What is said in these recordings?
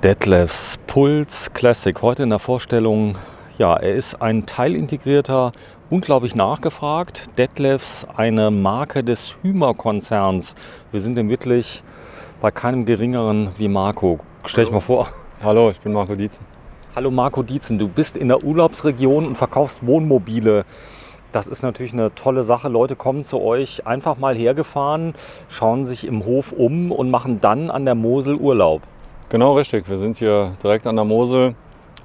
Detlefs Puls Classic. Heute in der Vorstellung, ja, er ist ein teilintegrierter, unglaublich nachgefragt. Detlefs, eine Marke des Hymer-Konzerns. Wir sind im wirklich bei keinem geringeren wie Marco. Stell dich mal vor. Hallo, ich bin Marco Dietzen. Hallo Marco Dietzen, du bist in der Urlaubsregion und verkaufst Wohnmobile. Das ist natürlich eine tolle Sache. Leute kommen zu euch einfach mal hergefahren, schauen sich im Hof um und machen dann an der Mosel Urlaub. Genau richtig, wir sind hier direkt an der Mosel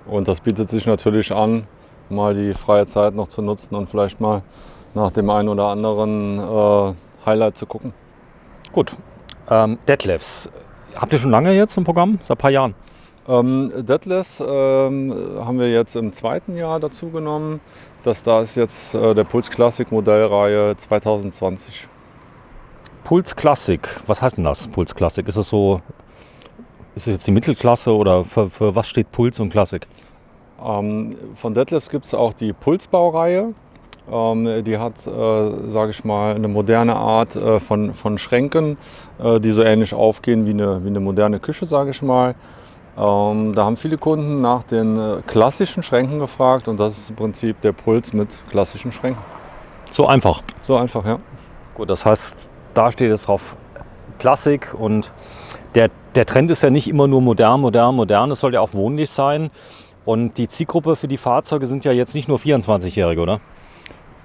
und das bietet sich natürlich an, mal die freie Zeit noch zu nutzen und vielleicht mal nach dem einen oder anderen Highlight zu gucken. Gut, Detlefs, habt ihr schon lange jetzt im Programm? Seit ein paar Jahren? Detlefs haben wir jetzt im zweiten Jahr dazu genommen. Da ist jetzt der Puls Classic Modellreihe 2020. Puls Classic, was heißt denn das, Puls Classic? Ist es so, ist es jetzt die Mittelklasse oder für was steht Puls und Classic? Von Detlefs gibt es auch die Pulsbaureihe. Die hat, sage ich mal, eine moderne Art von Schränken, die so ähnlich aufgehen wie eine moderne Küche, sage ich mal. Da haben viele Kunden nach den klassischen Schränken gefragt und das ist im Prinzip der Puls mit klassischen Schränken. So einfach? So einfach, ja. Gut, das heißt, da steht es drauf Klassik und der Trend ist ja nicht immer nur modern, es soll ja auch wohnlich sein. Und die Zielgruppe für die Fahrzeuge sind ja jetzt nicht nur 24-Jährige, oder?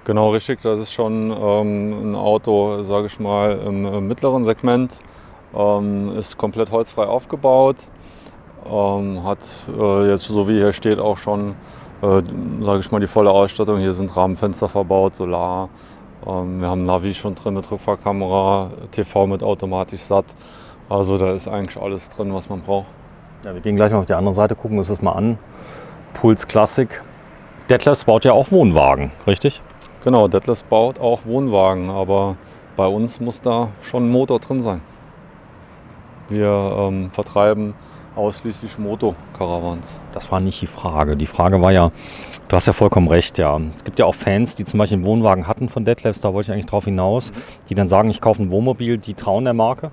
Genau, richtig. Das ist schon ein Auto, sage ich mal, im mittleren Segment. Ist komplett holzfrei aufgebaut. Hat jetzt, so wie hier steht, auch schon, sage ich mal, die volle Ausstattung. Hier sind Rahmenfenster verbaut, Solar. Wir haben Navi schon drin mit Rückfahrkamera, TV mit automatisch satt. Also da ist eigentlich alles drin, was man braucht. Ja, wir gehen gleich mal auf die andere Seite, gucken uns das mal an. Puls Classic. Detlefs baut ja auch Wohnwagen, richtig? Genau, Detlefs baut auch Wohnwagen, aber bei uns muss da schon ein Motor drin sein. Wir vertreiben ausschließlich Moto-Caravans. Das war nicht die Frage. Die Frage war ja, du hast ja vollkommen recht, ja. Es gibt ja auch Fans, die zum Beispiel einen Wohnwagen hatten von Detlefs, da wollte ich eigentlich drauf hinaus, die dann sagen, ich kaufe ein Wohnmobil, die trauen der Marke?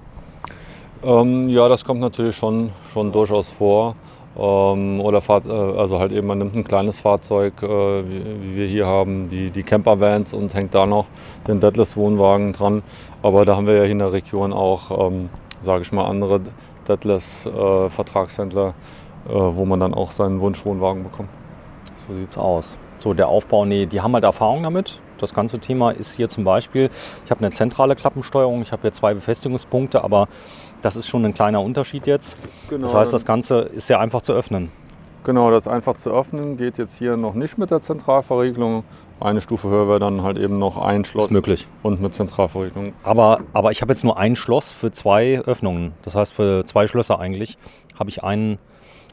Ja, das kommt natürlich schon durchaus vor. Also halt eben, man nimmt ein kleines Fahrzeug, wie wir hier haben, die Campervans und hängt da noch den Detlefs Wohnwagen dran. Aber da haben wir ja hier in der Region auch, sage ich mal, andere Detlefs Vertragshändler, wo man dann auch seinen Wunschwohnwagen bekommt. So sieht's aus. So, der Aufbau, nee, die haben halt Erfahrung damit. Das ganze Thema ist hier zum Beispiel, ich habe eine zentrale Klappensteuerung, ich habe hier 2 Befestigungspunkte, aber das ist schon ein kleiner Unterschied jetzt. Genau, das heißt, das Ganze ist sehr einfach zu öffnen. Genau, das einfach zu öffnen geht jetzt hier noch nicht mit der Zentralverriegelung. Eine Stufe höher wäre dann halt eben noch ein Schloss. Ist möglich. Und mit Zentralverriegelung. Aber ich habe jetzt nur ein Schloss für 2 Öffnungen. Das heißt, für 2 Schlösser eigentlich habe ich einen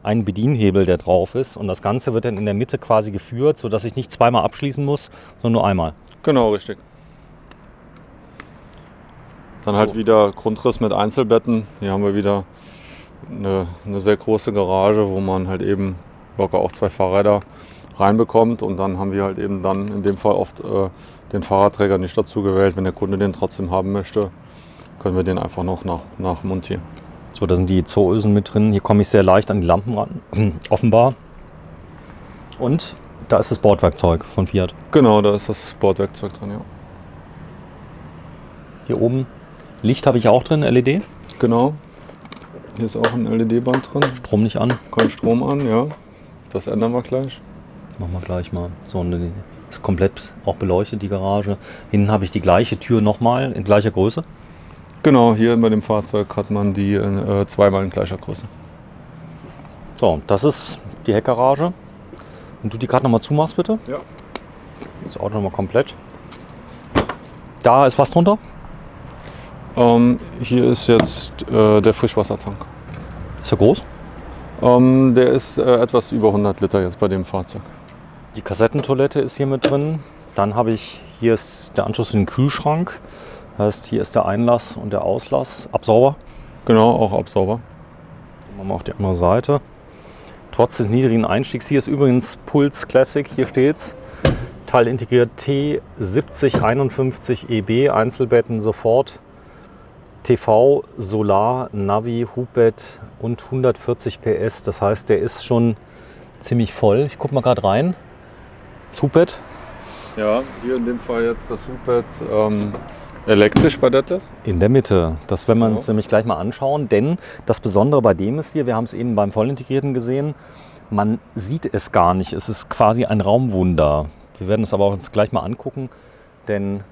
Bedienhebel, der drauf ist. Und das Ganze wird dann in der Mitte quasi geführt, sodass ich nicht zweimal abschließen muss, sondern nur einmal. Genau, richtig. Dann halt wieder Grundriss mit Einzelbetten. Hier haben wir wieder eine sehr große Garage, wo man halt eben locker auch 2 Fahrräder reinbekommt. Und dann haben wir halt eben dann in dem Fall oft den Fahrradträger nicht dazu gewählt. Wenn der Kunde den trotzdem haben möchte, können wir den einfach noch nachmontieren. So, da sind die Zoösen mit drin. Hier komme ich sehr leicht an die Lampen ran, offenbar. Und da ist das Bordwerkzeug von Fiat. Genau, da ist das Bordwerkzeug drin, ja. Hier oben Licht habe ich auch drin, LED. Genau. Hier ist auch ein LED-Band drin. Strom nicht an. Kommt Strom an, ja. Das ändern wir gleich. Machen wir gleich mal. So, ist komplett auch beleuchtet, die Garage. Hinten habe ich die gleiche Tür nochmal in gleicher Größe. Genau, hier bei dem Fahrzeug hat man die zweimal in gleicher Größe. So, das ist die Heckgarage. Und du die gerade nochmal zumachst, bitte. Ja. Das Auto nochmal komplett. Da ist was drunter? Hier ist jetzt der Frischwassertank. Ist der groß? Der ist etwas über 100 Liter jetzt bei dem Fahrzeug. Die Kassettentoilette ist hier mit drin. Dann habe ich, hier ist der Anschluss in den Kühlschrank. Das heißt, hier ist der Einlass und der Auslass. Absauber. Genau, auch Absauber. Machen wir auf die andere Seite. Trotz des niedrigen Einstiegs, hier ist übrigens Puls Classic, hier steht's. Teil integriert T7051 EB, Einzelbetten sofort TV, Solar, Navi, Hubbett und 140 PS. Das heißt, der ist schon ziemlich voll. Ich gucke mal gerade rein. Das Hubbett. Ja, hier in dem Fall jetzt das Hubbett elektrisch bei Detlefs. In der Mitte. Das werden wir uns nämlich gleich mal anschauen. Denn das Besondere bei dem ist hier, wir haben es eben beim Vollintegrierten gesehen, man sieht es gar nicht. Es ist quasi ein Raumwunder. Wir werden es aber auch uns gleich mal angucken, denn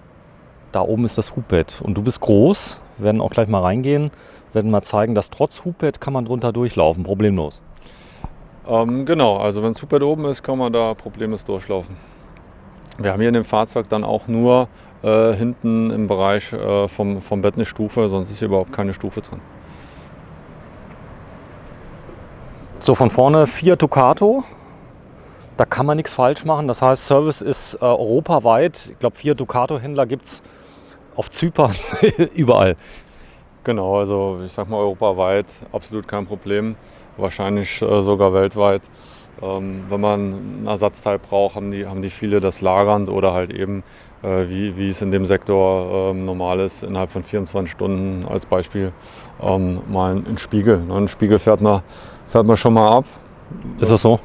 da oben ist das Hubbett. Und du bist groß. Wir werden auch gleich mal reingehen. Wir werden mal zeigen, dass trotz Hubbett kann man drunter durchlaufen, problemlos. Genau, also wenn das Hubbett oben ist, kann man da problemlos durchlaufen. Wir haben hier in dem Fahrzeug dann auch nur hinten im Bereich vom Bett eine Stufe, sonst ist hier überhaupt keine Stufe drin. So, von vorne Fiat Ducato. Da kann man nichts falsch machen. Das heißt, Service ist europaweit. Ich glaube, Fiat Ducato-Händler gibt es auf Zypern überall. Genau, also ich sag mal europaweit absolut kein Problem. Wahrscheinlich sogar weltweit. Wenn man ein Ersatzteil braucht, haben die viele das lagernd oder halt eben, wie es in dem Sektor normal ist, innerhalb von 24 Stunden als Beispiel mal einen Spiegel. Einen Spiegel fährt man schon mal ab. Ist das so?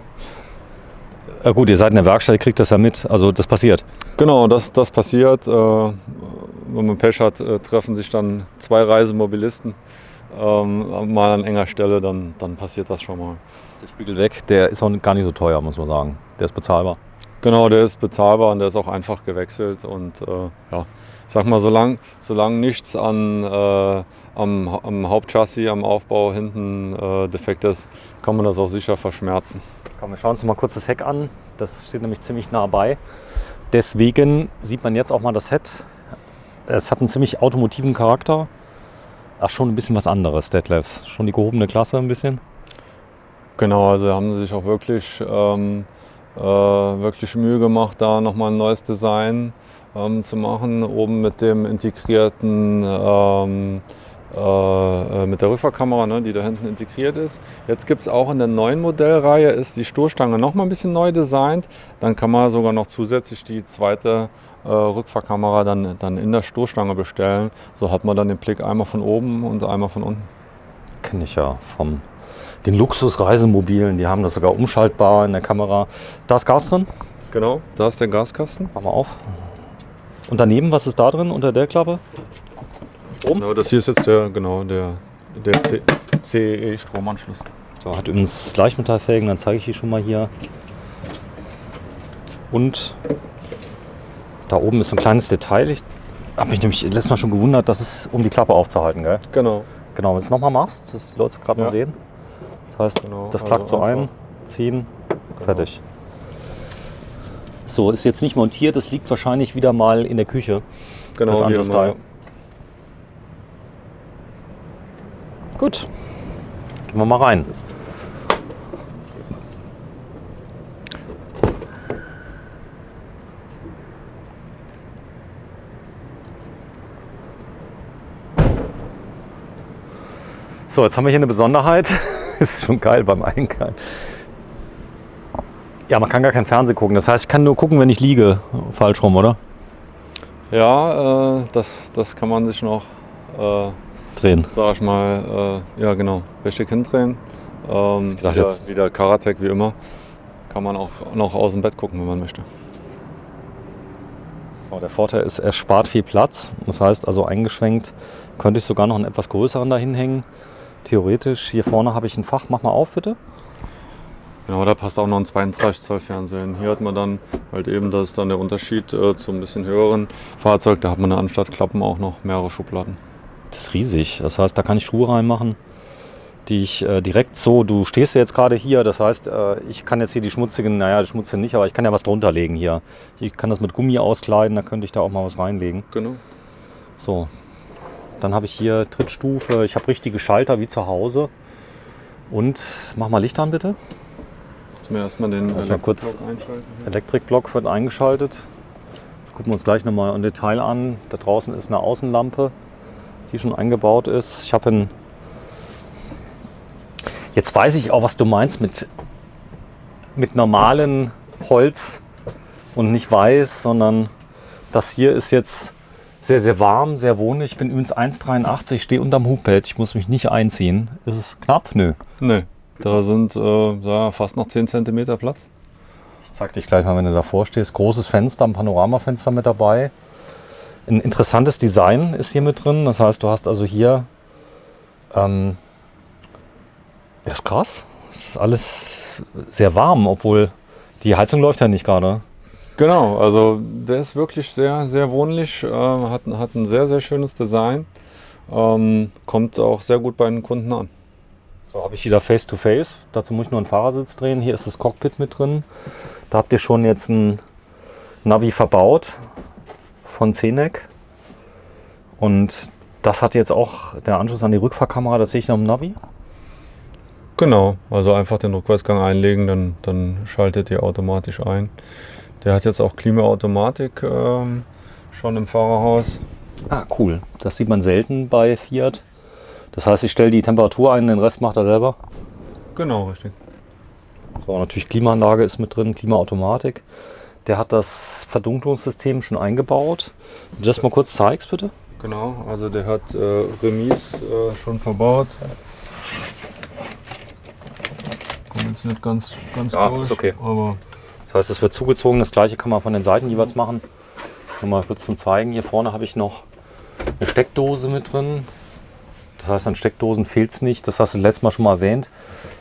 Ja, gut, ihr seid in der Werkstatt, ihr kriegt das ja mit, also das passiert. Genau, das passiert. Wenn man Pech hat, treffen sich dann zwei Reisemobilisten mal an enger Stelle, dann passiert das schon mal. Der Spiegel weg, der ist auch gar nicht so teuer, muss man sagen. Der ist bezahlbar. Genau, der ist bezahlbar und der ist auch einfach gewechselt. Und ja, ich sag mal, solange nichts am Hauptchassis, am Aufbau hinten defekt ist, kann man das auch sicher verschmerzen. Komm, wir schauen uns mal kurz das Heck an. Das steht nämlich ziemlich nah bei. Deswegen sieht man jetzt auch mal das Heck. Es hat einen ziemlich automotiven Charakter. Ach, schon ein bisschen was anderes, Detlefs. Schon die gehobene Klasse ein bisschen. Genau, also haben sie sich auch wirklich Mühe gemacht, da nochmal ein neues Design zu machen. Oben mit dem integrierten, mit der Rückfahrkamera, ne, die da hinten integriert ist. Jetzt gibt es auch in der neuen Modellreihe, ist die Stoßstange nochmal ein bisschen neu designt. Dann kann man sogar noch zusätzlich die zweite Rückfahrkamera dann in der Stoßstange bestellen. So hat man dann den Blick einmal von oben und einmal von unten. Kenne ich ja von den Luxus-Reisemobilen. Die haben das sogar umschaltbar in der Kamera. Da ist Gas drin. Genau, da ist der Gaskasten. Mach mal auf. Und daneben, was ist da drin unter der Klappe? Strom? Genau, das hier ist jetzt der CEE-Stromanschluss. So, hat übrigens Leichtmetallfelgen, dann zeige ich die schon mal hier. Und da oben ist so ein kleines Detail. Ich habe mich nämlich letztes Mal schon gewundert, dass es um die Klappe aufzuhalten, gell? Genau. Genau, wenn du es nochmal machst, das die Leute gerade mal sehen. Das heißt, genau, das klackt also so ein, ziehen, fertig. So, ist jetzt nicht montiert, das liegt wahrscheinlich wieder mal in der Küche. Genau, das hier Anschlussteil. mal. Gut, gehen wir mal rein. So, jetzt haben wir hier eine Besonderheit. Das ist schon geil beim Eingang. Ja, man kann gar kein Fernsehen gucken. Das heißt, ich kann nur gucken, wenn ich liege. Falsch rum, oder? Ja, das kann man sich noch, Drehen. sag ich mal, ja genau, richtig hindrehen. Wieder Karatec wie immer. Kann man auch noch aus dem Bett gucken, wenn man möchte. So, der Vorteil ist, er spart viel Platz. Das heißt, also eingeschwenkt könnte ich sogar noch einen etwas größeren dahin hängen. Theoretisch, hier vorne habe ich ein Fach. Mach mal auf, bitte. Genau, da passt auch noch ein 32 Zoll Fernsehen. Hier hat man dann halt eben, das ist dann der Unterschied zu ein bisschen höheren Fahrzeug. Da hat man anstatt Klappen auch noch mehrere Schubladen. Das ist riesig. Das heißt, da kann ich Schuhe reinmachen, die ich direkt so, du stehst ja jetzt gerade hier, das heißt, ich kann jetzt hier die schmutzigen, naja, die schmutzigen nicht, aber ich kann ja was drunter legen hier. Ich kann das mit Gummi auskleiden, da könnte ich da auch mal was reinlegen. Genau. So, dann habe ich hier Trittstufe, ich habe richtige Schalter wie zu Hause. Und mach mal Licht an, bitte. Jetzt mal erstmal den Elektrikblock einschalten. Elektrikblock wird eingeschaltet. Jetzt gucken wir uns gleich nochmal ein Detail an. Da draußen ist eine Außenlampe, die schon eingebaut ist. Ich habe Jetzt weiß ich auch, was du meinst mit normalem Holz und nicht weiß, sondern das hier ist jetzt Sehr, sehr warm, sehr wohnlich. Ich bin übrigens 1,83, stehe unterm Hubbett. Ich muss mich nicht einziehen. Ist es knapp? Nö. Nee, da sind fast noch 10 cm Platz. Ich zeig dich gleich mal, wenn du davor stehst. Großes Fenster, ein Panoramafenster mit dabei. Ein interessantes Design ist hier mit drin. Das heißt, du hast also hier... das ist krass. Es ist alles sehr warm, obwohl die Heizung läuft ja nicht gerade. Genau, also der ist wirklich sehr, sehr wohnlich, hat ein sehr, sehr schönes Design, kommt auch sehr gut bei den Kunden an. So, habe ich wieder Face-to-Face. Dazu muss ich nur einen Fahrersitz drehen. Hier ist das Cockpit mit drin. Da habt ihr schon jetzt ein Navi verbaut von Zenec. Und das hat jetzt auch der Anschluss an die Rückfahrkamera, das sehe ich noch im Navi. Genau, also einfach den Rückwärtsgang einlegen, dann schaltet ihr automatisch ein. Der hat jetzt auch Klimaautomatik schon im Fahrerhaus. Ah, cool. Das sieht man selten bei Fiat. Das heißt, ich stelle die Temperatur ein, den Rest macht er selber. Genau, richtig. So, natürlich Klimaanlage ist mit drin, Klimaautomatik. Der hat das Verdunklungssystem schon eingebaut. Wenn du das mal kurz zeigst, bitte. Genau, also der hat Remis schon verbaut. Kommt jetzt nicht ganz durch, ist okay. aber Das heißt, es wird zugezogen. Das gleiche kann man von den Seiten jeweils machen. Nur mal kurz zum Zeigen. Hier vorne habe ich noch eine Steckdose mit drin. Das heißt, an Steckdosen fehlt es nicht. Das hast du letztes Mal schon mal erwähnt.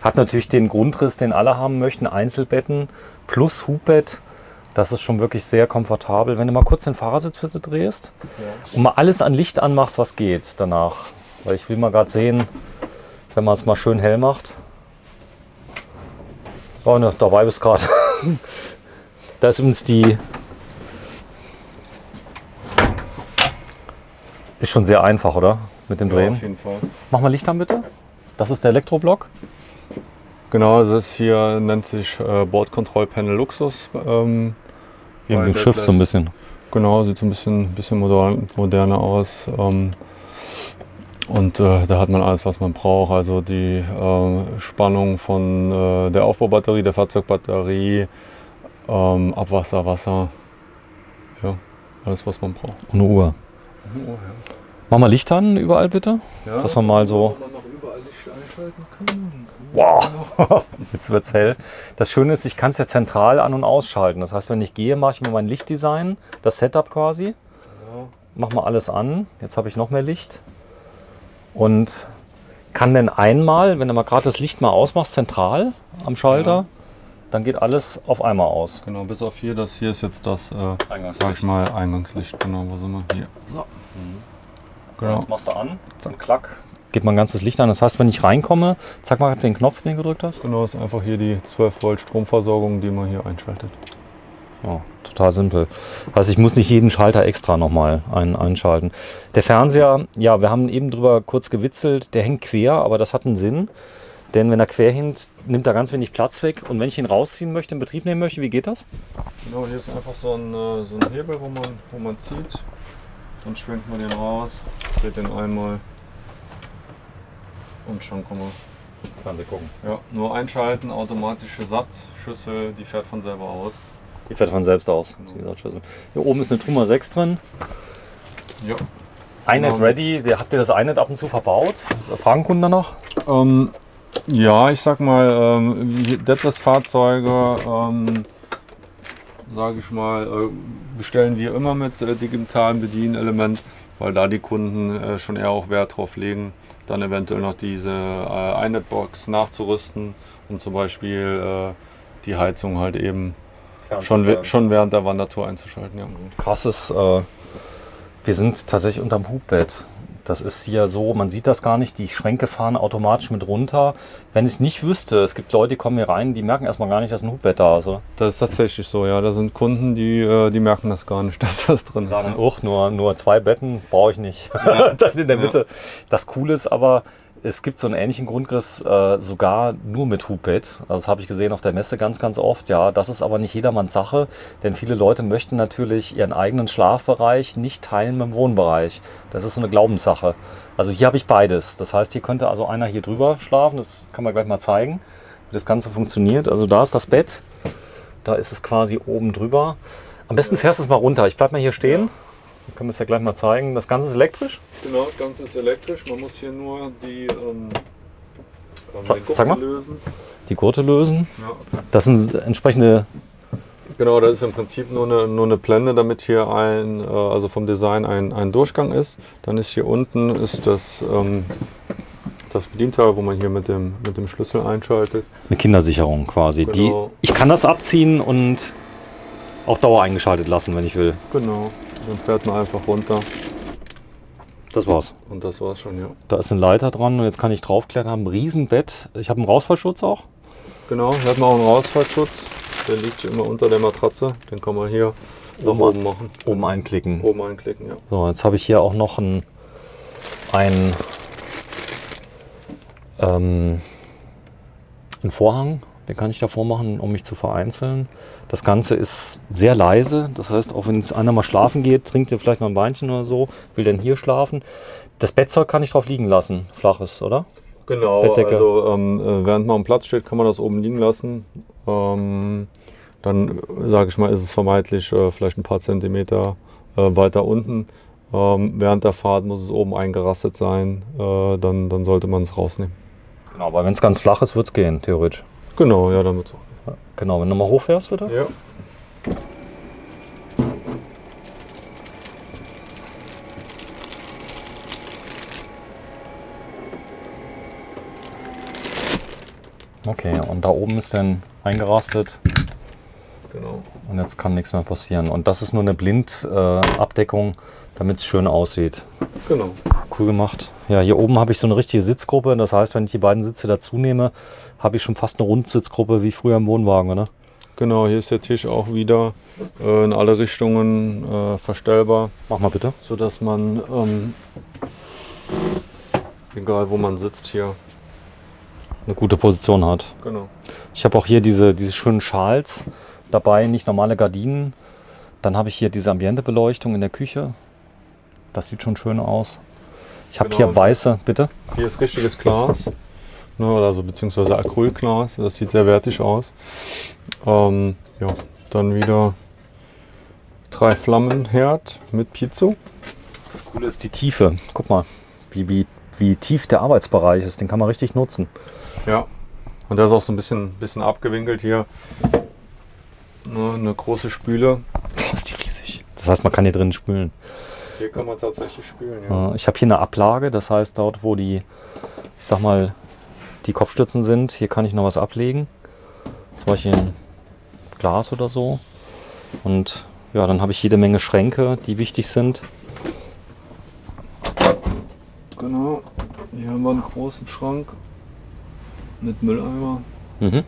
Hat natürlich den Grundriss, den alle haben möchten. Einzelbetten plus Hubbett. Das ist schon wirklich sehr komfortabel. Wenn du mal kurz den Fahrersitz bitte drehst und mal alles an Licht anmachst, was geht danach. Weil ich will mal gerade sehen, wenn man es mal schön hell macht. Oh ne, dabei bist gerade. Da ist übrigens die... Ist schon sehr einfach, oder? Mit dem Drehen. auf jeden Fall. Mach mal Licht an, bitte. Das ist der Elektroblock. Genau, das hier nennt sich Bordkontrollpanel Luxus. Wie im Schiff so ein bisschen. Genau, sieht so ein bisschen moderner aus. Und da hat man alles, was man braucht. Also die Spannung von der Aufbaubatterie, der Fahrzeugbatterie, Abwasser, Wasser. Ja, alles, was man braucht. Und eine Uhr. Ja. Mach mal Licht an, überall bitte. Ja, dass man mal so... man noch überall Licht einschalten kann. Wow, jetzt wird's hell. Das Schöne ist, ich kann es ja zentral an- und ausschalten. Das heißt, wenn ich gehe, mache ich mir mein Lichtdesign, das Setup quasi. Ja. Mach mal alles an. Jetzt habe ich noch mehr Licht. Und kann dann einmal, wenn du mal gerade das Licht mal ausmachst, zentral am Schalter, dann geht alles auf einmal aus. Genau, bis auf hier, das hier ist jetzt das, Eingangslicht. sag ich mal, Eingangslicht. Genau, wo sind wir? Hier. So. Genau. Jetzt machst du an, zack, klack, geht mein ganzes Licht an. Das heißt, wenn ich reinkomme, zeig mal den Knopf, den du gedrückt hast. Genau, ist einfach hier die 12 Volt Stromversorgung, die man hier einschaltet. Ja, total simpel. Also ich muss nicht jeden Schalter extra nochmal einschalten. Der Fernseher, ja, wir haben eben drüber kurz gewitzelt, der hängt quer, aber das hat einen Sinn. Denn wenn er quer hängt, nimmt er ganz wenig Platz weg. Und wenn ich ihn rausziehen möchte, in Betrieb nehmen möchte, wie geht das? Genau, hier ist einfach so ein Hebel, wo man zieht. Dann schwenkt man den raus, dreht den einmal und schon kann man Fernseh gucken. ja, nur einschalten, automatische Satzschüssel, die fährt von selber aus. Die fährt von selbst aus. Genau. Hier oben ist eine Truma 6 drin. Ja. iNet Genau. Ready, habt ihr das iNet ab und zu verbaut? Fragen Kunden danach? Ja, ich sag mal, Detlefs-Fahrzeuge, sage ich mal, bestellen wir immer mit digitalem Bedienelement, weil da die Kunden schon eher auch Wert drauf legen, dann eventuell noch diese iNet-Box nachzurüsten, um zum Beispiel die Heizung halt eben schon während der Wandertour einzuschalten. Ja. Krass ist, wir sind tatsächlich unterm Hubbett. Das ist hier so, man sieht das gar nicht, die Schränke fahren automatisch mit runter. Wenn ich es nicht wüsste, es gibt Leute, die kommen hier rein, die merken erstmal gar nicht, dass ein Hubbett da ist, oder? Das ist tatsächlich so, ja. Da sind Kunden, die merken das gar nicht, dass das drin Die ist. sagen, nur 2 Betten brauche ich nicht. Dann in der Mitte. Das Coole ist aber, es gibt so einen ähnlichen Grundriss sogar nur mit Hubbett. Also das habe ich gesehen auf der Messe ganz, ganz oft. Ja, das ist aber nicht jedermanns Sache, denn viele Leute möchten natürlich ihren eigenen Schlafbereich nicht teilen mit dem Wohnbereich. Das ist so eine Glaubenssache. Also hier habe ich beides. Das heißt, hier könnte also einer hier drüber schlafen. Das kann man gleich mal zeigen, wie das Ganze funktioniert. Also da ist das Bett. Da ist es quasi oben drüber. Am besten fährst du es mal runter. Ich bleibe mal hier stehen. Dann können wir es ja gleich mal zeigen. Das Ganze ist elektrisch? Genau, das Ganze ist elektrisch. Man muss hier nur die den Zeig mal. Gurte lösen. Die Gurte lösen. Ja. Das sind entsprechende. Genau, das ist im Prinzip nur eine Blende, damit hier also vom Design ein Durchgang ist. Dann ist hier unten das Bedienteil, wo man hier mit dem Schlüssel einschaltet. Eine Kindersicherung quasi. Genau. Ich kann das abziehen und auch Dauer eingeschaltet lassen, wenn ich will. Genau, dann fährt man einfach runter. Das war's. Und das war's schon, ja. Da ist eine Leiter dran und jetzt kann ich draufklettern. Habe ein Riesenbett. Ich habe einen Rausfallschutz auch. Genau, hier hat man auch einen Rausfallschutz. Der liegt immer unter der Matratze. Den kann man hier nach oben machen. Oben einklicken. Oben einklicken, ja. So, jetzt habe ich hier auch noch einen Vorhang. Den kann ich davor machen, um mich zu vereinzeln. Das Ganze ist sehr leise. Das heißt, auch wenn jetzt einer mal schlafen geht, trinkt er vielleicht mal ein Weinchen oder so, will dann hier schlafen. Das Bettzeug kann ich drauf liegen lassen. Flaches, oder? Genau, Bettdecke. also während man am Platz steht, kann man das oben liegen lassen. Dann, sage ich mal, ist es vermeintlich vielleicht ein paar Zentimeter weiter unten. Während der Fahrt muss es oben eingerastet sein. Dann sollte man es rausnehmen. Genau, aber wenn es ganz flach ist, wird es gehen, theoretisch. Genau, ja, damit so. Genau, wenn du mal hochfährst, bitte. Ja. Okay, und da oben ist dann eingerastet. Genau. Und jetzt kann nichts mehr passieren. Und das ist nur eine Blindabdeckung, damit es schön aussieht. Genau. Cool gemacht. Ja, hier oben habe ich so eine richtige Sitzgruppe. Das heißt, wenn ich die beiden Sitze dazu nehme, habe ich schon fast eine Rundsitzgruppe wie früher im Wohnwagen, oder? Genau, hier ist der Tisch auch wieder in alle Richtungen verstellbar. Mach mal bitte. Sodass man, egal wo man sitzt, hier. Eine gute Position hat. Genau. Ich habe auch hier diese schönen Schals dabei, nicht normale Gardinen. Dann habe ich hier diese Ambientebeleuchtung in der Küche. Das sieht schon schön aus. Ich habe hier weiße, bitte? Hier ist richtiges Glas, ne, also beziehungsweise Acrylglas. Das sieht sehr wertig aus. Ja, dann wieder 3 Flammenherd mit Piezo. Das Coole ist die Tiefe. Guck mal, wie tief der Arbeitsbereich ist. Den kann man richtig nutzen. Ja, und der ist auch so ein bisschen abgewinkelt hier. Ne, eine große Spüle. Boah, ist die riesig. Das heißt, man kann hier drin spülen. Hier kann man tatsächlich spülen, ja. Ich habe hier eine Ablage, das heißt, dort, wo die, ich sag mal, die Kopfstützen sind, hier kann ich noch was ablegen. Zum Beispiel ein Glas oder so. Und ja, dann habe ich jede Menge Schränke, die wichtig sind. Genau, hier haben wir einen großen Schrank mit Mülleimer. Mhm.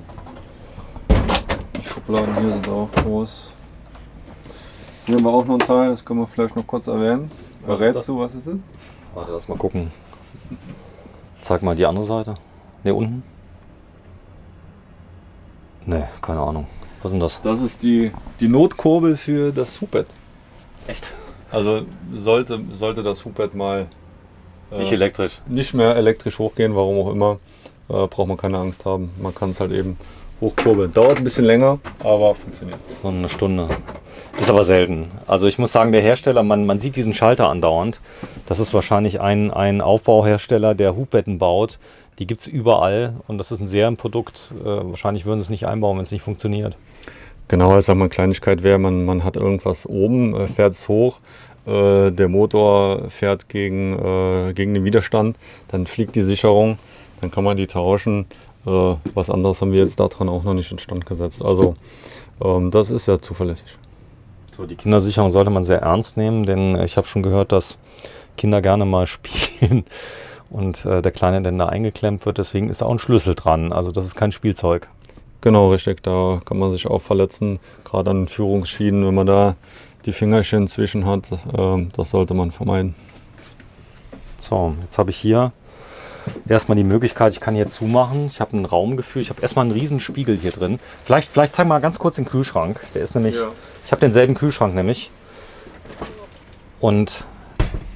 Die Schubladen hier sind auch groß. Hier haben wir auch noch ein Teil, das können wir vielleicht noch kurz erwähnen. Was ist Verrätst das? du, was es ist? Warte, lass mal gucken. Zeig mal die andere Seite. Ne, unten? Ne, keine Ahnung. Was ist denn das? Das ist die Notkurbel für das Hubbett. Echt? Also sollte das Hubbett mal Nicht elektrisch. nicht mehr elektrisch hochgehen, warum auch immer, braucht man keine Angst haben. Man kann es halt eben hochkurbeln. Dauert ein bisschen länger, aber funktioniert. So eine Stunde. Ist aber selten. Also ich muss sagen, der Hersteller, man sieht diesen Schalter andauernd. Das ist wahrscheinlich ein Aufbauhersteller, der Hubbetten baut. Die gibt es überall und das ist ein Serienprodukt. Wahrscheinlich würden sie es nicht einbauen, wenn es nicht funktioniert. Genau, ich sag mal, Kleinigkeit wäre, man hat irgendwas oben, fährt es hoch, der Motor fährt gegen den Widerstand, dann fliegt die Sicherung, dann kann man die tauschen. Was anderes haben wir jetzt daran auch noch nicht instand gesetzt. Also das ist ja zuverlässig. So, die Kindersicherung sollte man sehr ernst nehmen, denn ich habe schon gehört, dass Kinder gerne mal spielen und der Kleine dann da eingeklemmt wird. Deswegen ist da auch ein Schlüssel dran. Also das ist kein Spielzeug. Genau, richtig. Da kann man sich auch verletzen, gerade an den Führungsschienen, wenn man da die Fingerchen zwischen hat. Das sollte man vermeiden. So, jetzt habe ich hier erstmal die Möglichkeit, ich kann hier zumachen. Ich habe ein Raumgefühl. Ich habe erstmal einen riesen Spiegel hier drin. Vielleicht zeig mal ganz kurz den Kühlschrank. Der ist nämlich, ich habe denselben Kühlschrank nämlich. Und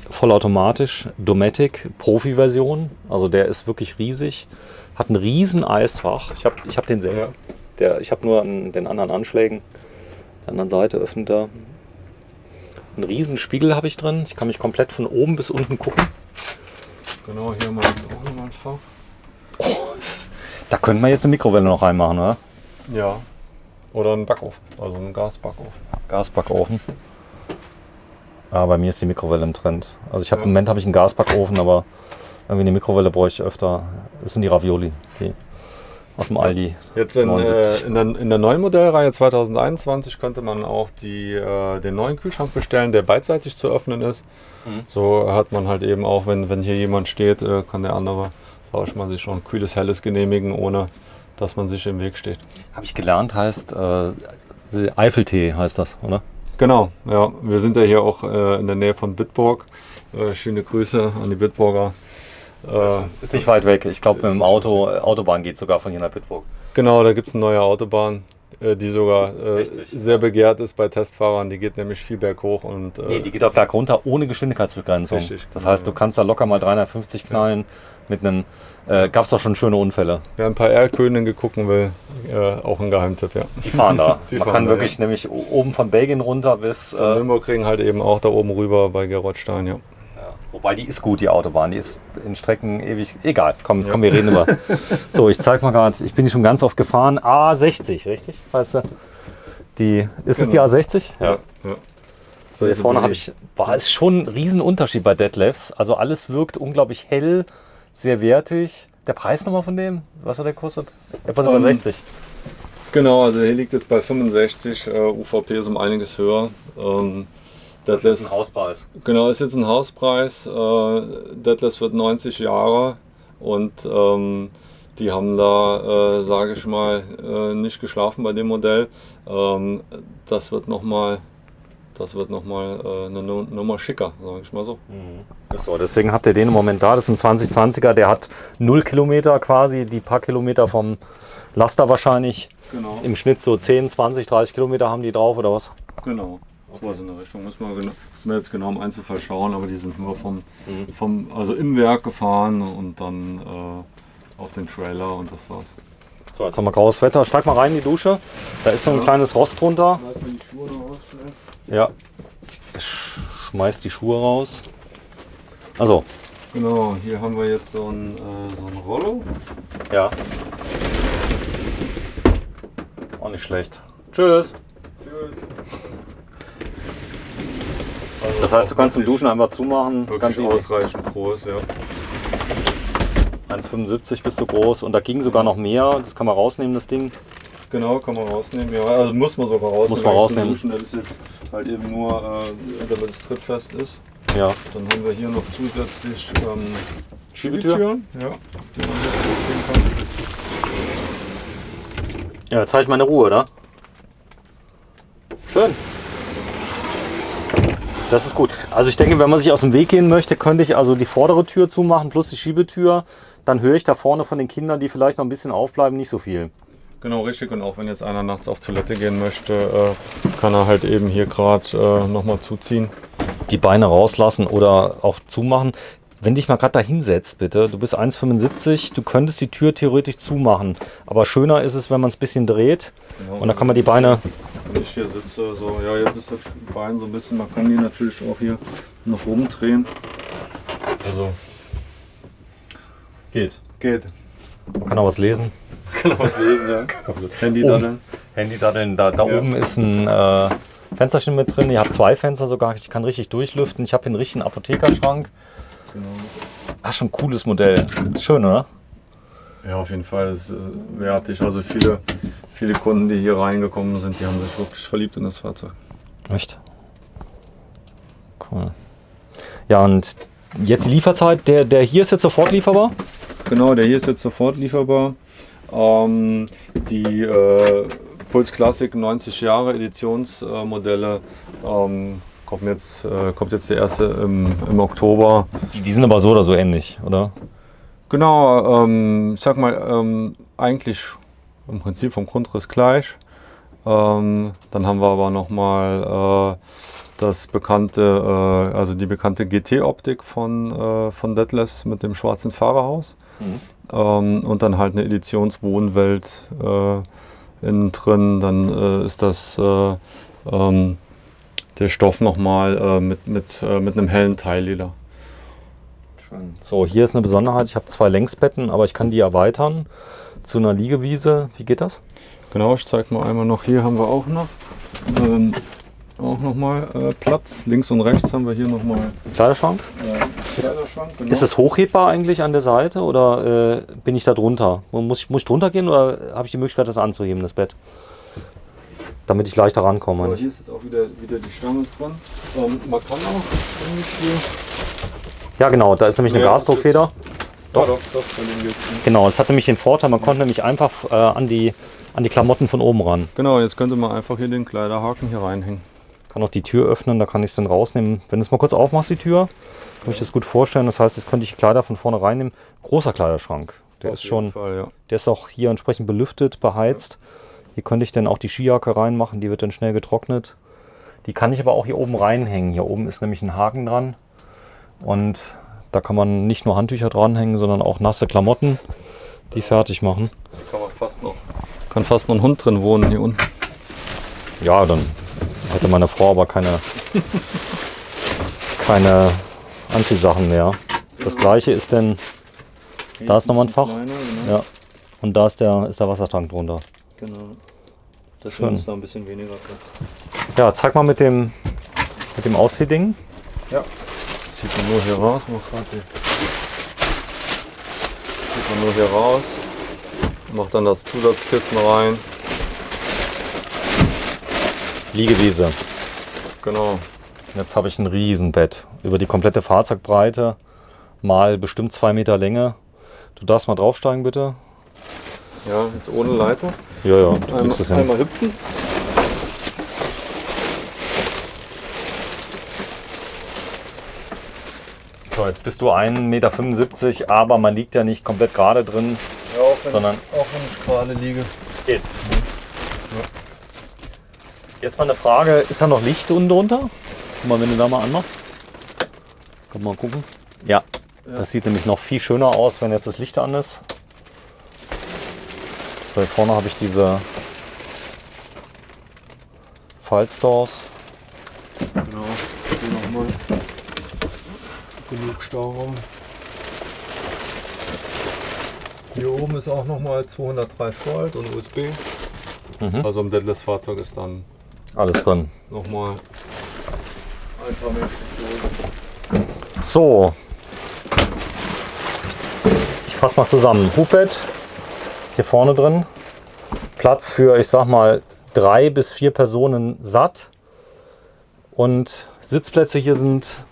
vollautomatisch, Dometic, Profi-Version. Also der ist wirklich riesig. Hat ein riesen Eisfach. Ich hab denselben. Ich habe nur an den anderen Anschlägen. Der anderen Seite öffnet er. Einen riesen Spiegel habe ich drin. Ich kann mich komplett von oben bis unten gucken. Genau, hier haben wir jetzt auch nochmal ein Fach. Da könnte man jetzt eine Mikrowelle noch reinmachen, oder? Ja. Oder einen Backofen, also einen Gasbackofen. Gasbackofen. Ah, bei mir ist die Mikrowelle im Trend. Also im Moment habe ich einen Gasbackofen, aber irgendwie eine Mikrowelle bräuchte ich öfter. Das sind die Ravioli, die aus dem Aldi. Jetzt in der neuen Modellreihe 2021 könnte man auch den neuen Kühlschrank bestellen, der beidseitig zu öffnen ist. So hat man halt eben auch, wenn hier jemand steht, kann der andere, sag ich mal, sich schon kühles, helles genehmigen, ohne dass man sich im Weg steht. Habe ich gelernt, heißt Eiffeltee heißt das, oder? Genau, ja. Wir sind ja hier auch in der Nähe von Bitburg. Schöne Grüße an die Bitburger. Ist nicht weit weg. Ich glaube, mit dem Autobahn geht sogar von hier nach Bitburg. Genau, da gibt es eine neue Autobahn, die sogar sehr begehrt ist bei Testfahrern. Die geht nämlich viel berghoch. Und, nee, die geht auch berg runter ohne Geschwindigkeitsbegrenzung. Richtig, das heißt, du kannst da locker mal 350 knallen mit einem... Gab es doch schon schöne Unfälle. Wer ein paar Erlkönige gucken will, auch ein Geheimtipp, ja. Die fahren da. Die Man fahren kann da, wirklich nämlich oben von Belgien runter bis... Zum Nürburgring halt eben auch da oben rüber bei Geroldstein, ja. Wobei die ist gut, die Autobahn. Die ist in Strecken ewig... Egal, komm, wir reden über... So, ich zeig mal gerade, ich bin die schon ganz oft gefahren. A60, richtig? Weißt du? Ist es die A60? Ja. So, hier vorne ist schon ein Riesenunterschied bei Detlefs. Also alles wirkt unglaublich hell, sehr wertig. Der Preis nochmal von dem? Was hat der kostet? Etwas über 60. Genau, also hier liegt jetzt bei 65. UVP ist um einiges höher. Das ist ein Hauspreis. Genau, ist jetzt ein Hauspreis. Detlefs wird 90 Jahre und die haben da, sage ich mal, nicht geschlafen bei dem Modell. Das wird nochmal eine Nummer schicker, sage ich mal so. So, deswegen habt ihr den im Moment da. Das ist ein 2020er, der hat 0 Kilometer quasi, die paar Kilometer vom Laster wahrscheinlich. Genau. Im Schnitt so 10, 20, 30 Kilometer haben die drauf oder was? Genau. So in der Richtung. Müssen wir jetzt genau im Einzelfall schauen, aber die sind nur also im Werk gefahren und dann auf den Trailer und das war's. So, jetzt haben wir graues Wetter. Steig mal rein in die Dusche. Da ist so ein kleines Rost drunter. Schmeiß mir die Schuhe noch raus, schnell. Ja. Ich schmeiß die Schuhe raus. Also. Genau, hier haben wir jetzt so ein Rollo. Ja. Auch nicht schlecht. Tschüss. Tschüss. Das heißt, du kannst zum Duschen einfach zumachen. Ganz ausreichend groß, ja. 1,75 bist du groß und da ging sogar noch mehr. Das kann man rausnehmen, das Ding. Genau, kann man rausnehmen. Ja, also muss man sogar rausnehmen. Muss man rausnehmen. Duschen, das ist jetzt halt eben nur, damit es trittfest ist. Ja. Dann haben wir hier noch zusätzlich Schiebetüren, ja, die man jetzt hochziehen kann. Ja, jetzt habe ich meine Ruhe, oder? Schön. Das ist gut. Also ich denke, wenn man sich aus dem Weg gehen möchte, könnte ich also die vordere Tür zumachen plus die Schiebetür. Dann höre ich da vorne von den Kindern, die vielleicht noch ein bisschen aufbleiben, nicht so viel. Genau, richtig. Und auch wenn jetzt einer nachts auf Toilette gehen möchte, kann er halt eben hier gerade nochmal zuziehen. Die Beine rauslassen oder auch zumachen. Wenn dich mal gerade da hinsetzt, bitte, du bist 1,75, du könntest die Tür theoretisch zumachen. Aber schöner ist es, wenn man es ein bisschen dreht. Genau, und dann kann man die Beine... Wenn ich hier sitze, so, ja, jetzt ist das Bein so ein bisschen, man kann die natürlich auch hier noch rumdrehen. Also, geht. Man kann auch was lesen. Kann auch was lesen, ja. Handy-Daddeln. Handy-Daddeln, da Ja. oben ist ein Fensterchen mit drin. Ich habe 2 Fenster sogar, ich kann richtig durchlüften. Ich habe hier einen richtigen Apothekerschrank. Genau. Ah, schon ein cooles Modell. Schön, oder? Ja, auf jeden Fall ist wertig. Also viele Kunden, die hier reingekommen sind, die haben sich wirklich verliebt in das Fahrzeug. Echt? Cool. Ja, und jetzt die Lieferzeit. Der hier ist jetzt sofort lieferbar? Genau, der hier ist jetzt sofort lieferbar. Die Puls Classic 90 Jahre Editionsmodelle kommt jetzt der erste im Oktober. Die sind aber so oder so ähnlich, oder? Genau, ich sag mal, eigentlich im Prinzip vom Grundriss gleich. Dann haben wir aber nochmal die bekannte GT-Optik von Detlefs mit dem schwarzen Fahrerhaus. Und dann halt eine Editionswohnwelt innen drin. Dann ist das der Stoff nochmal mit einem hellen Teilleder. Schön. So, hier ist eine Besonderheit. Ich habe 2 Längsbetten, aber ich kann die erweitern zu einer Liegewiese. Wie geht das? Genau, ich zeige mal einmal noch. Hier haben wir auch noch mal Platz. Links und rechts haben wir hier nochmal Kleiderschrank? Kleiderschrank. Genau. Ist es hochhebbar eigentlich an der Seite oder bin ich da drunter? Muss ich drunter gehen oder habe ich die Möglichkeit, das anzuheben, das Bett? Damit ich leichter rankomme. Aber hier ist jetzt auch wieder die Stange dran. Man kann auch hier. Ja, genau, da ist nämlich eine Gasdruckfeder. Doch, das verlieren wir jetzt nicht. Genau, es hat nämlich den Vorteil, man konnte nämlich einfach an die Klamotten von oben ran. Genau, jetzt könnte man einfach hier den Kleiderhaken hier reinhängen. Kann auch die Tür öffnen, da kann ich es dann rausnehmen. Wenn du es mal kurz aufmachst, die Tür, kann ich das gut vorstellen. Das heißt, jetzt könnte ich Kleider von vorne reinnehmen. Großer Kleiderschrank. Der Auf ist jeden schon, Fall, ja. der ist auch hier entsprechend belüftet, beheizt. Hier könnte ich dann auch die Skijacke reinmachen, die wird dann schnell getrocknet. Die kann ich aber auch hier oben reinhängen. Hier oben ist nämlich ein Haken dran. Und da kann man nicht nur Handtücher dranhängen, sondern auch nasse Klamotten, die fertig machen. Kann fast noch ein Hund drin wohnen hier unten. Ja, dann hätte meine Frau aber keine Anziehsachen mehr. Das gleiche ist denn, da ist nochmal ein Fach. Kleiner, genau. Ja. Und da ist der Wassertank drunter. Genau. Das Schön. ist da ein bisschen weniger Platz. Ja, zeig mal mit dem Ausziehding. Ja. Das zieht man nur hier raus. Zieht man nur hier raus. Macht dann das Zusatzkissen rein. Liegewiese. Genau. Jetzt habe ich ein Riesenbett über die komplette Fahrzeugbreite, mal bestimmt 2 Meter Länge. Du darfst mal draufsteigen, bitte. Ja, jetzt ohne Leiter. Ja, ja, du kriegst es hin. Einmal hüpfen. So, jetzt bist du 1,75 Meter, aber man liegt ja nicht komplett gerade drin, Ja, auch wenn, sondern ich gerade liege. geht. Jetzt mal eine Frage, ist da noch Licht unten drunter? Guck mal, wenn du da mal anmachst. Komm mal gucken. Ja, das sieht nämlich noch viel schöner aus, wenn jetzt das Licht an ist. So, hier vorne habe ich diese Faltstores. Genau. Hier nochmal. Genug Stauraum. Hier oben ist auch nochmal 230 Volt und USB. Also im Deadless-Fahrzeug ist dann Alles drin. nochmal ein paar mehr Steckdosen. So. Ich fasse mal zusammen. Hubbett hier vorne drin. Platz für, ich sag mal, 3 bis 4 Personen satt. Und Sitzplätze hier sind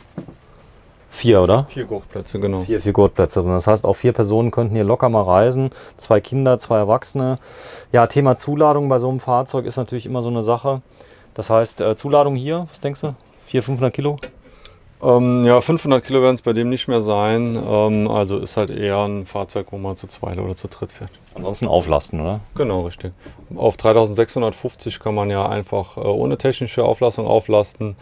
4, oder? 4 Gurtplätze, genau. 4 Gurtplätze. Das heißt, auch 4 Personen könnten hier locker mal reisen. 2 Kinder, 2 Erwachsene. Ja, Thema Zuladung bei so einem Fahrzeug ist natürlich immer so eine Sache. Das heißt, Zuladung hier, was denkst du? 400, 500 Kilo? Ja, 500 Kilo werden es bei dem nicht mehr sein. Also ist halt eher ein Fahrzeug, wo man zu zweit oder zu dritt fährt. Ansonsten auflasten, oder? Genau, richtig. Auf 3650 kann man ja einfach ohne technische Auflassung auflasten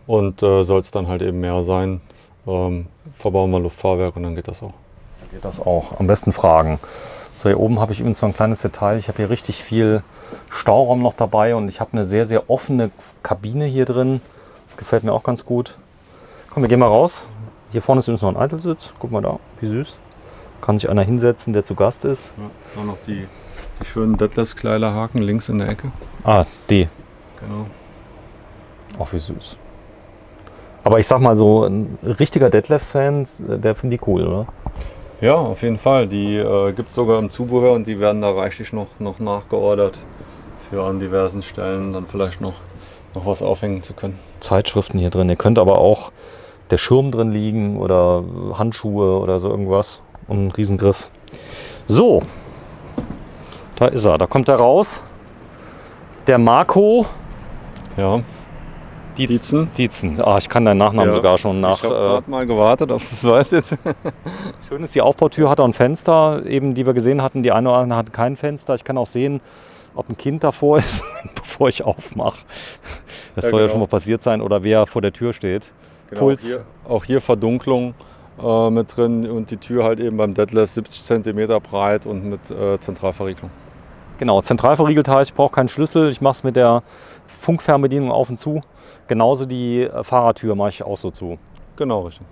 und soll es dann halt eben mehr sein, verbauen wir Luftfahrwerk und dann geht das auch. Geht das auch. Am besten fragen. So, hier oben habe ich übrigens noch ein kleines Detail. Ich habe hier richtig viel Stauraum noch dabei und ich habe eine sehr, sehr offene Kabine hier drin. Das gefällt mir auch ganz gut. Komm, wir gehen mal raus. Hier vorne ist übrigens noch ein Eintelsitz. Guck mal da, wie süß. Kann sich einer hinsetzen, der zu Gast ist. Ja, dann noch die schönen Deadless-Kleiderhaken links in der Ecke. Ah, die. Genau. Auch wie süß. Aber ich sag mal so, ein richtiger Detlefs-Fan, der findet die cool, oder? Ja, auf jeden Fall. Die gibt es sogar im Zubehör und die werden da reichlich noch nachgeordert. Für an diversen Stellen dann vielleicht noch was aufhängen zu können. Zeitschriften hier drin. Ihr könnt aber auch der Schirm drin liegen oder Handschuhe oder so irgendwas. Und einen Riesengriff. So, da ist er. Da kommt er raus. Der Marco Ja. Dietzen. Dietzen. Ah, ich kann deinen Nachnamen Ja. sogar schon nach. Ich habe gerade mal gewartet, ob es weiß jetzt. Schön ist, die Aufbautür hat auch ein Fenster, eben die wir gesehen hatten. Die eine oder andere hat kein Fenster. Ich kann auch sehen, ob ein Kind davor ist, bevor ich aufmache. Das Ja, soll ja genau. schon mal passiert sein oder wer vor der Tür steht. Genau, Puls. auch hier Verdunklung mit drin und die Tür halt eben beim Deadlift 70 cm breit und mit Zentralverriegelung. Genau, zentral verriegelt heißt, ich brauche keinen Schlüssel, ich mache es mit der Funkfernbedienung auf und zu. Genauso die Fahrertür mache ich auch so zu. Genau, richtig.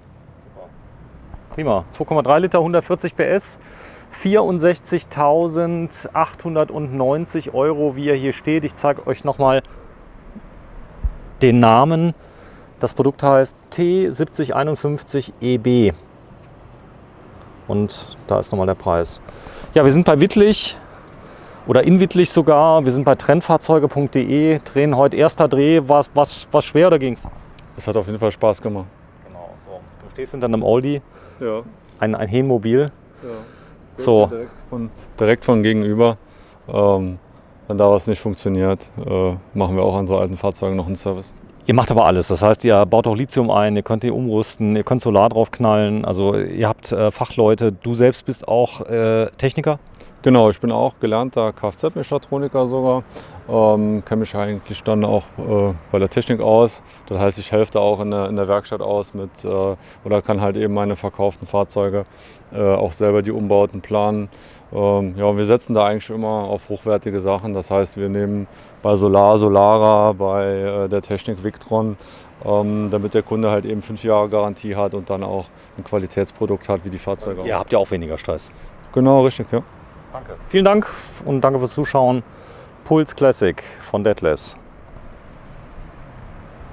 Prima. 2,3 Liter, 140 PS, 64.890 €, wie er hier steht. Ich zeige euch nochmal den Namen. Das Produkt heißt T7051EB. Und da ist nochmal der Preis. Ja, wir sind bei Wittlich oder in Wittlich sogar. Wir sind bei trendfahrzeuge.de, drehen heute erster Dreh. War es schwer oder ging's? Es hat auf jeden Fall Spaß gemacht. Genau, so. Du stehst hinter einem Aldi, Ja. ein Henmobil. Ja. So. Direkt von gegenüber. Wenn da was nicht funktioniert, machen wir auch an so alten Fahrzeugen noch einen Service. Ihr macht aber alles, das heißt, ihr baut auch Lithium ein, ihr könnt die umrüsten, ihr könnt Solar draufknallen, also ihr habt Fachleute, du selbst bist auch Techniker? Genau, ich bin auch gelernter Kfz-Mechatroniker sogar, kenne mich eigentlich dann auch bei der Technik aus. Das heißt, ich helfe da auch in der Werkstatt aus mit oder kann halt eben meine verkauften Fahrzeuge auch selber die Umbauten planen. Ja, und wir setzen da eigentlich immer auf hochwertige Sachen. Das heißt, wir nehmen bei Solara, bei der Technik Victron, damit der Kunde halt eben 5 Jahre Garantie hat und dann auch ein Qualitätsprodukt hat, wie die Fahrzeuge auch. Ihr habt ja auch weniger Stress. Genau, richtig, ja. Danke. Vielen Dank und danke fürs Zuschauen. Puls Classic von Detlefs.